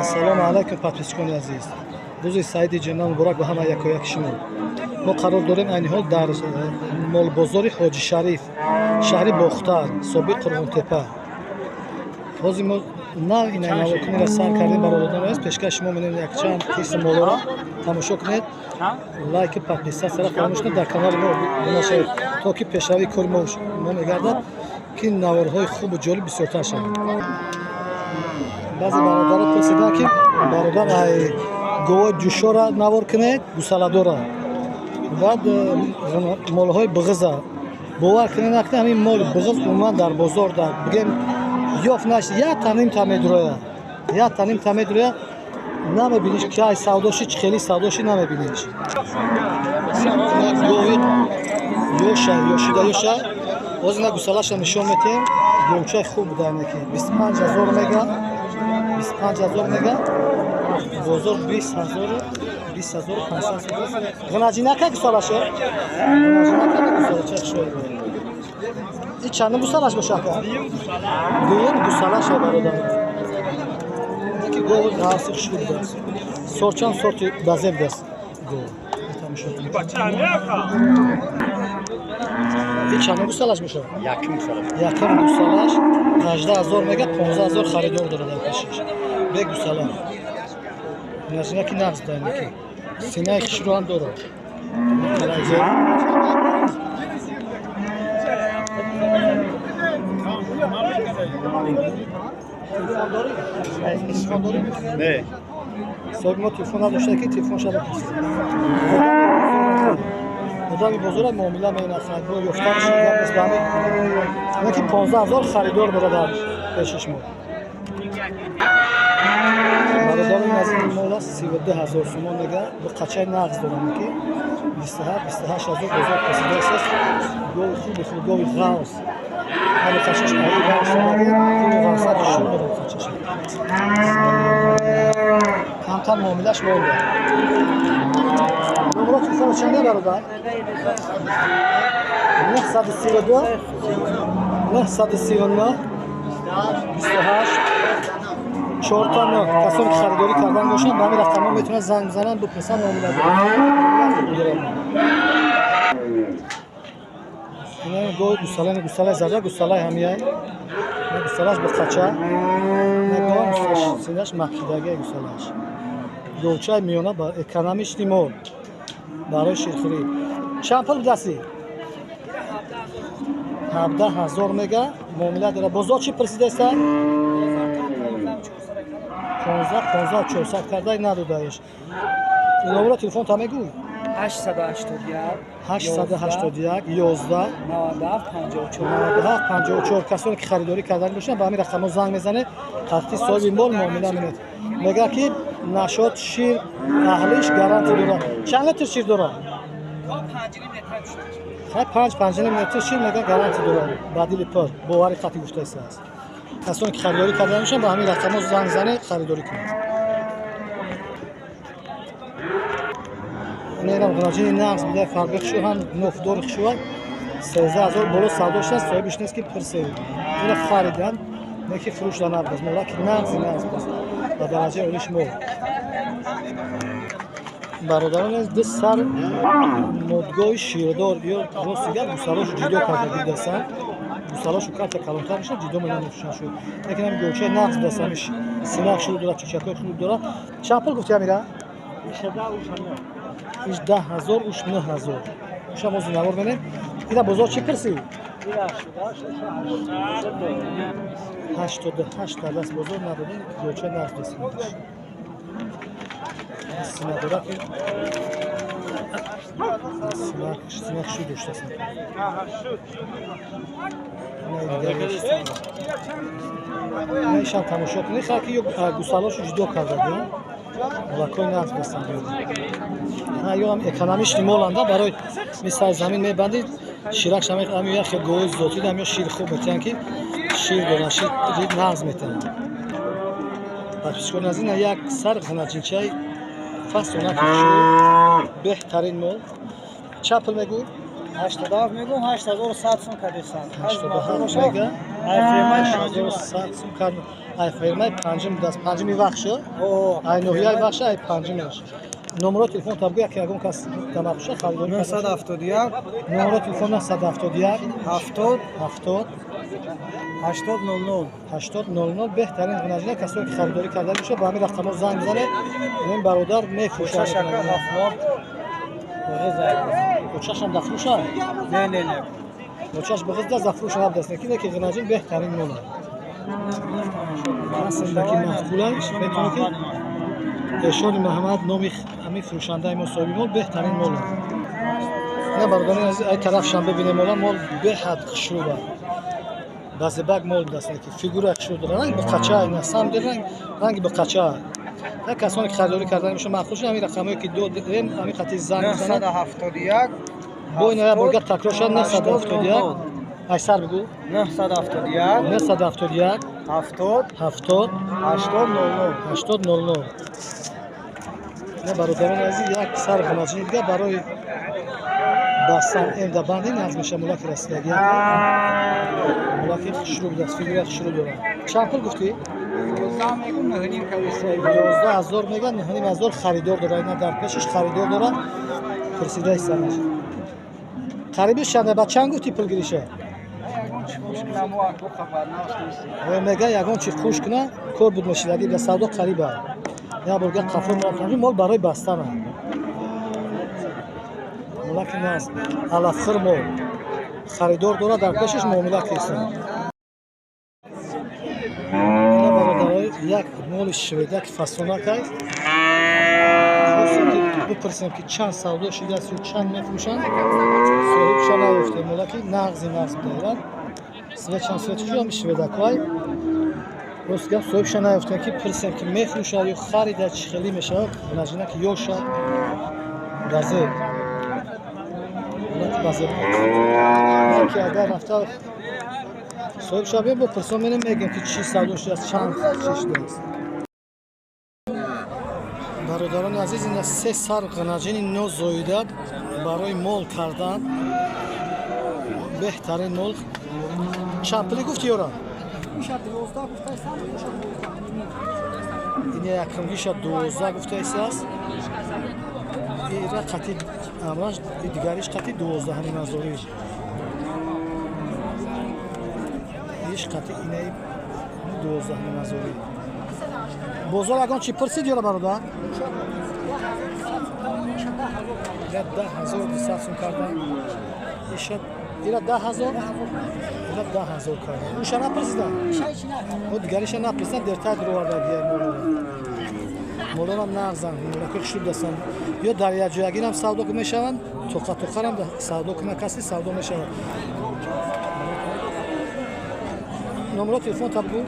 ассалому алайкум подписчикони азиз. Рӯзи Саиди Ҷанон муборак ба ҳама якояки шумо. Мо қарор дорем айни ҳол дар молбозори Ҳоҷи Шариф, шаҳри Бохтар, собиқ Қурғунтепа. ҳозир мо нав ин навокунира сар кардем бародарон. Пешкаш шумо менем якчанд қисм молора тамошо кунед. Лайк, подписа сара фаромӯш кунед. Дар канали мо биношавед, то ки пешравии кори мо мегардад ки наворҳои хубу ҷолиб бисёртар шаванд. баъзе бародарон пурсидан ки бародар ай гувои ҷӯшора навор кунед, гусаладора. баъд молҳои биғиза бовар кунед накунед, ҳамин моли биғиз умуман дар бозор дар бигем ёфт нашид як таним тамедроя намебиниш ки ай савдоши чӣ хеле савдоши намебиниш. гови ёша ёшида ёша ҳозир на гусалаша нишон метем. гӯчаи хуб будаки 25000 мега 25000 мега бозор 20500 ғнаҷинака гусалаша и чанд гусалаш бошака дуюм гусалаша бародар ки гов насих шуда сорчан сорти базем даст гов и чанд гусалаш боша яким гусалаш 18000 мега 15000 харидор дорад дар пешиш бе гусалаш нашина ки нағз дайна ки синаи хишро ҳам дорад соҳиби мо телефон надошта ки телефон шаба одами бозора муомила менахад бо ёфтанаш гапнесбами ана ки 15000 харидор дорад дар пешиш мо бародари назди мола 32000 сомон мега бо қачаи нағз дорам ки 28000 бозор пасидасаст гови хуби худ гови ғаус ҳали қачаш аи ғаусанаги хуби ғаусад шур дорам қачаш камтар муомилаш монда номро телефони чанде бародар 932 939 28 49 касоне ки харидорӣ кардан бошанд ба ҳамин рақамҳо метавонанд занг бизананд бипурсанд муомила доранд. гоҳи гусалаи зада гусалаи ҳамияй гусалаш бо қача синаш макидаги гусалаш гӯчаи миёна ба экономични мол барои ширхӯрӣ чанд пул будасӣ 17000 мега муомила дора бозор чӣ присидаста 15400 кардай надодаиш номро телефон та мегӯй 881 11 9754 касоне ки харидорӣ кардан бошанд ба ҳамин рақамҳо занг мезанед қаттӣ соҳиби мол муомила менед мега ки нашод шир аҳлиш гаранти дорад. чанд литр шир дорад 5 литр шир мега гаранти дорад бадили пар бовари қаттӣ гуфтааст. касоне ки харидорӣ кардан бошанд ба ҳамин рақамҳо занг занед харидорӣ кунед. нерам ғнаҷини нағз бида фарқи хишо ҳам нофдори хишоа 13000 боло савдошаст соҳибиш нест ки пирсед ина харидан не ки фурӯш да набдаз мола ки нағзи нағз бас ба дараҷаи олиш мол бародарон аз ду сар модгоҳи ширдор ё ростигар гусалошу ҷудо карда бидасанд гусалошу карта калонтар мешад ҷудо менамефушанд шуд лекин ҳам гӯчаи нағз бидасамиш синақ шуд дорад чӯчакои хуб дорад. чанд пул гуфти амира 18000 уш 9000 уша мози навор менем ина бозор чӣ пирсӣ 88 кардаст бозор надодин гӯчаи нағз дасидаш сина дора ки синақ шуд доштаст мешан тамошо кунӣ халки ё гусалошу ҷудо кардади молакои нағз дастанд ё ҳам экономични моланда барои мисали замин мебандид ширак шамех ам ё хел гӯи зоти дам ё шир хуб метиҳанд ки шир доранд шир нағз метиҳанд. подписчикони азиз як сар ғнаҷинчаи фасонаки хушо беҳтарин мол чанд пул мегӯй 87 мегӯм 8100 сум кадесанд 87 мега 8100 сум кад ай фирмаи панҷум даст панҷуми вахшо О, ай ноҳияи вахша ай панҷумаш номеро телефон табгӯ як ягон кас тамахша харидор 971 номеро телефон 971 70 70 80 8000 беҳтарин ғунажина касое ки харидорӣ карда боша ба ҳамин рақамо занг бизанед ин бародар мефурӯшад Шака ҳафмод. очашам дафрӯша Не. очаш биғизда зафрӯша набдаст кине ки ғунаҷин беҳтарин мола ҳасандаки маҳқулаш метавонӣ ки эшони маҳаммад номи ҳамин фурӯшандаи мо соҳиби мол беҳтарин мола ина бародарони азиз ай тарафшам бибинем мола мол беҳад хушрӯба базебак мол даст ки фигура хушрӯб дора ранг биқача ина самди ранги биқача як касоне ки харидорӣ кардани боша маъқул шуд ҳамин рақамое ки додем ҳамин қатъи занг бизанед 971 бо ина як борга такрор шад 971 ай сар бигӯ 971 971 70 70 80 ина бародарони азиз як сар ғунаҷини дига барои бастан эмдабандӣ нағз меша мулаки расидаги мулаки хушрӯб даст фигура хушрӯб дорад чанд пул гуфтӣ 11000 мегӯяд 9500 харидор дорад ина дар пешаш харидор дорад пурсидаи санаш қариби шанда ба чанд гуфтӣ пулгириша мега ягон чи хушкна кор буд мешидаги ба савдо қариба я бурга қафо мол барои бастана мулаки наз алафхир мол харидор дорад дар пешаш муомила кеса ина бародарои як моли шведа ки фасонакай бипурсем ки чанд савдо шидааст ё чанд мефурӯшанд соҳибша наёфтем мулаки нағзи бидоирад свечан светчуам шведакай ростгам соҳибша наёфтем ки пурсем ки мефурӯшад ё харида чӣ хелӣ мешавад ғунаҷина ки ёша газеб ки агар рафта соҳибша биё бопурсам менем мегӯям ки чӣ савдо шудааст чанд чӣ шудааст бародарони азиз ина се сар ғунаҷини нозоида барои мол кардан беҳтарин мол чанд пули гуфти ёра ин якумгиша 12 гуфтаисааст ира қатъи амраш дигариш қатъи 12 ҳамин назори иш қатъи инаи 12 ҳамин назори бозор ягон чӣ пурсид ёра бародар ира 10200 сум кардан иша ира 10000 ира 10000 кардан уша напурсидан мо дигариша напурсидан дертар дуровардаги молонам нағзан мулаки хушрӯб дастанд ё дар якҷоягирам савдо мешаванд тоқарам савдо куна каси савдо мешавад номеро телефон табгӯ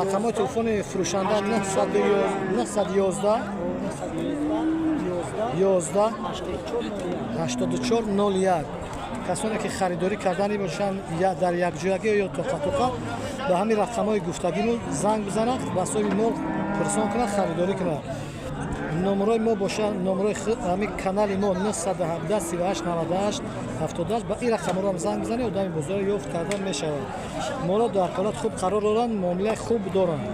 рақамои телефони фурӯшанда 911 11 8401 касоне ки харидорӣ кардани бошанд дар якҷоягӣ ё тоқа ба ҳамин рақамои гуфтагиму занг бизанад ба соҳиби мо пурсон кунад харидорӣ кунад номерои мо бошад номерои ҳамин канали мо 917 38 98 78 ба ин рақаморо ҳам занг бизанед одами бозор ёфт кардан мешавад моро дар ҳолат хуб қарор доранд муомилаи хуб доранд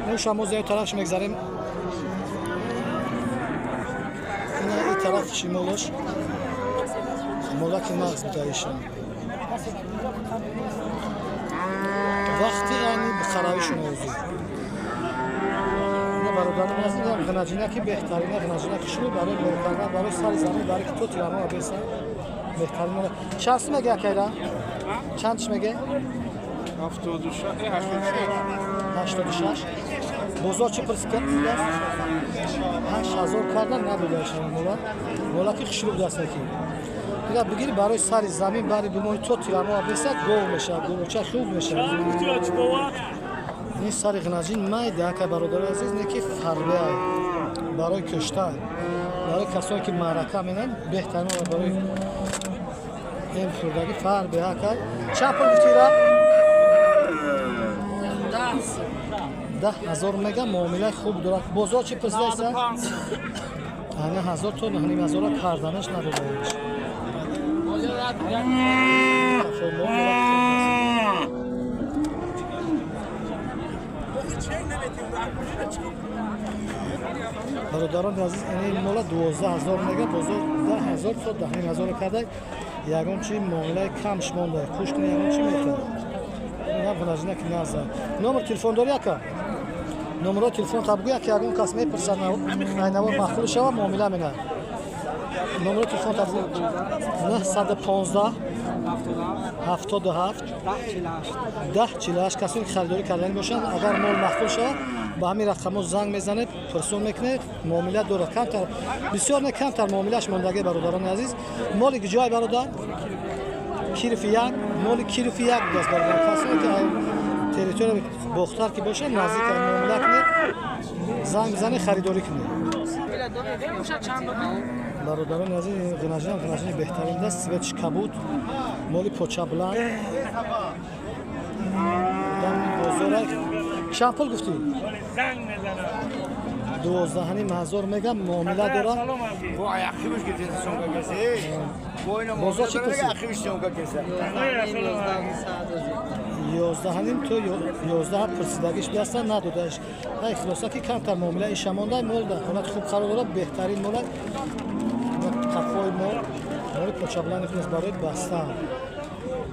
нӯша мо зиёд тарафш мегзарем ина ин тараф шимолаш молаки нағз бидаиша вақти яъни бихаравишон озӣ ина бародарони азиз ғунаҷина ки беҳтарина ғунаҷина ки шуд барои мол кардан барои сари замин барои ки то тирама беса беҳтарин мола чанд сум мега якайра чандш мега 86 бозор чӣ пурс кард 8000 кардан надодаша мола ки хушрӯб дастаки ина бигири барои сари замин бари бимои то тирама бесад гов мешавад гулуча хуб мешавад ин сари ғунаҷин майда якай бародари азиз не ки фарбеа барои кӯштан барои касоне ки маърака менанд беҳтарин барои ин хӯрдаги фарбе якай чанд пул гуфтира 10000 мега муомилаи хуб дорад бозор чӣ пурсидааста ана 1000 то 9500 карданаш надодаеш برادران عزیز این مال 12000 میگه بزرگ 10000 تا 10000 کرده یگان چی معامله کمش مونده خوش کنه یگان چی میکنه نه بنازنه که نازه نمبر تلفن داری اکا نمره تلفن تبگو یک یگان کس میپرسد اینوار مخلوق شوه معامله منه نمره تلفن تبگو 915 77 1048 کسی که خریداری کردن باشن اگر مال مخلوق شود با همین رقم زنگ میزنه پرسون میکنه معامله داره کمتر بسیار نه کمتر معاملهش ماندگی برادران عزیز مال جای برادر کیرف یک مال کیرف یک دست برادر کسی که تریتوری بختر که باشه نزدیک معامله کنه زنگ میزنه خریداری کنه برادران عزیز غنجان بهترین دست سویچ کبود مال پوچا بلند دم بزرگ چند پول گفتی؟ زنگ میزنم 12000 میگم معامله داره وای اخیمش که تنسون کسی وای نه بازار چی کسی؟ اخیمش چون کسی 11 تو 11 پرسیدگیش بیاستن ندادش ای خلاصه که کمتر معامله ایش مونده مول ده حالت خوب قرار داره بهترین مول قفای مول پوچا بلند نیست برای بستن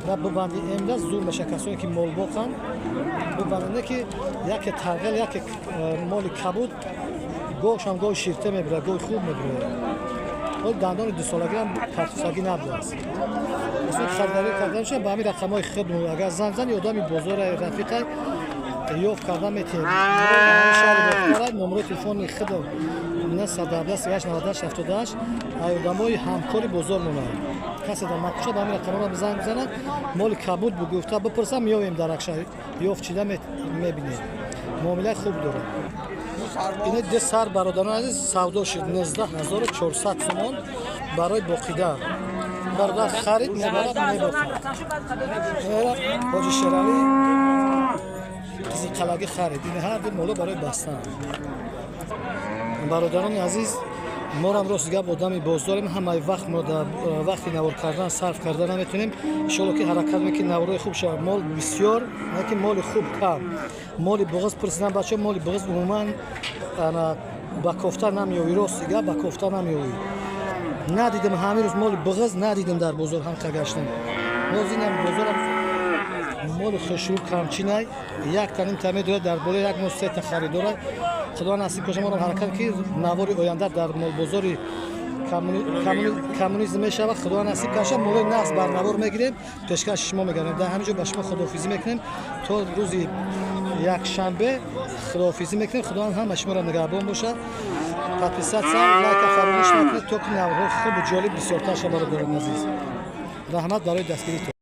و ببندی امروز زور میشه کسایی که مال بخن ببندنه که یک ترغل یک مال کبود گوش هم گوش شیرته میبره گوی خوب میبره ولی دندان 2 سالگی هم پرتوسگی نبوده است اصلا خریداری کردن شد با همین رقم های خود اگر زن یادامی بزرگ رفیقه یوف کردن میتیم نمره تلفن خود 917 ایودامای همکاری بزرگ مونه کسی در مکشه با همین رقم را بزنگ بزنن مال کبود بگفته بپرسم میاویم درکشه یوف چیده میبینیم معامله خوب داره این ده سر برادران عزیز سودا شد 19400 تومان برای باقیده برادر خرید میبرد میبرد حاجی شرالی کسی قلقی خرید این هر دو مولو برای بستن برادران عزیز ما هم راست گپ آدمی باز داریم همه وقت ما در وقتی نوار کردن صرف کردن نمیتونیم ان شاءالله که حرکت میکنیم نوارای خوب شود مال بسیار نه که مال خوب کم مال بغض پرسیدن بچه مال بغض عموما انا با کفته نمیوی راست گپ با کفته نمیوی ندیدم همین روز مال بغض ندیدم در بازار هم که گشتم باز اینم بازار مال خشرو کمچینه یک تنین تامه داره در بالا یک مستت خریداره خدا نصیب کنه ما رو حرکت که نوار آینده در مال بازاری کمونیسم میشه خدا نصیب کنه مال نقص بر نوار میگیریم پیشکش شما میگردیم در همینجا با شما خداحافظی میکنیم تا روز یک شنبه خداحافظی میکنیم خدا هم شما را نگهبان باشه تپیست سر لایک فراموش نکنید تا که نوارها خوب و جالب بسیار تر شما رو دارم عزیز رحمت برای دستگیری تو